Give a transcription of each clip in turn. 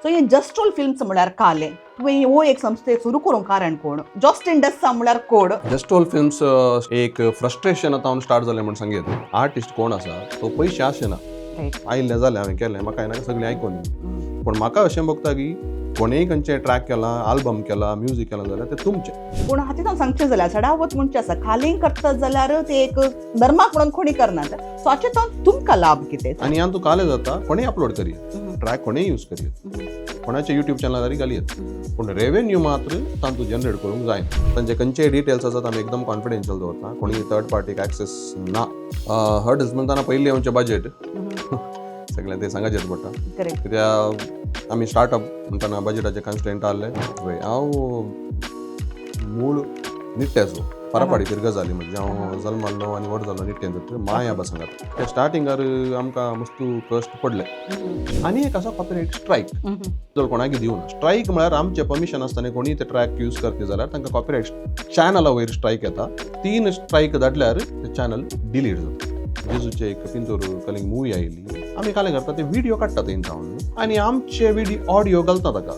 so हे जस्ट्रोल films म्हळ्यार काले तुवें हो एक संस्थे सुरू करूंक कारण कोण जस्ट इंडस्ट्री म्हळ्यार कोण जस्टोल फिल्म्स एक फ्रस्ट्रेशन आतां स्टार्ट जालें म्हण सांगेत आर्टिस्ट कोण आसा तो पयशे आसना आयिल्लें जालें हांवें केलें म्हाका येनाका सगळीं आयकोन पण म्हाका अशें भोगता की कोणेय खंयचे ट्रॅक केला आल्बम केला म्युजीक केला जाल्यार ते तुमचे पूण हातींत हांव सांगचें जाल्यार सडावत म्हणचे आसा खालीं करतात जाल्यार ते एक धर्माक म्हणून कोणी करनात सो हाचें तुमकां लाभ कितें आनी ह्यान तूं कालें जाता कोणेय अपलोड करियत ट्रॅक कोणेय यूज करियत कोणाचे युट्यूब चॅनलार घालियत पूण रेवेन्यू मात्र तांतूं जनरेट करूंक जायना तांचे खंयचे डिटेल्स आसात आमी एकदम कॉन्फिडेन्शियल दवरता कोणी थर्ड पार्टीक एक्सेस ना हर्डल्स म्हणटाना पयलीं आमचें बजेट सगळें ते सांगाचेच पडटा करेक्ट कित्याक आमी स्टार्टअप म्हणटाना बजेटाचे कन्स्ट्रेंट आहले पळय हांव मूळ निट्ट्याचो परपाडीचेर गजाली म्हणजे हांव जल्मालो आनी व्हड जालो निट्ट्यान तर माया बसंगात त्या स्टार्टिंगार आमकां मस्तू कश्ट पडले आनी एक आसा कॉपीरायट स्ट्रायक जर कोणाक दिवना स्ट्रायक म्हळ्यार आमचें परमिशन आसतना कोणी ते ट्रॅक यूज करता जाल्यार तांकां कॉपीरायट चॅनला वयर स्ट्रायक येता 3 स्ट्रायक धाडल्यार ते चॅनल डिलीट जाता जेजूचे एक पिंतूर कलिंग मूवी आयिल्ली आमी कालें करता ते व्हिडिओ काडटा थंय जावन आनी आमचे ऑडियो घालता ताका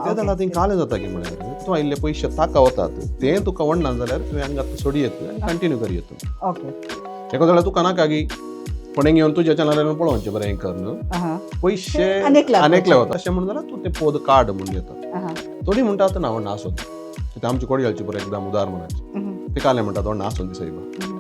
ते जाल्यार थंय कालें जाता की म्हळ्यार तूं आयिल्ले पयशे ताका वतात ते तुका वडना जाल्यार तुवें हांगा सोडी येत आनी कंटिन्यू करी येत ओके एका जाल्यार तुका नाका की कोणें घेवन तुज्या चॅनलार पळोवचें बरें कर न्हू पयशे अनेकले वता अशें म्हणून जाल्यार तूं तें पोद काड म्हणून येता थोडी म्हणटा ना व्हड नासोत कित्याक आमची कोडी घालची बरें एकदम उदार म्हणाची ते कालें म्हणटा व्हड नासोत दिसयबा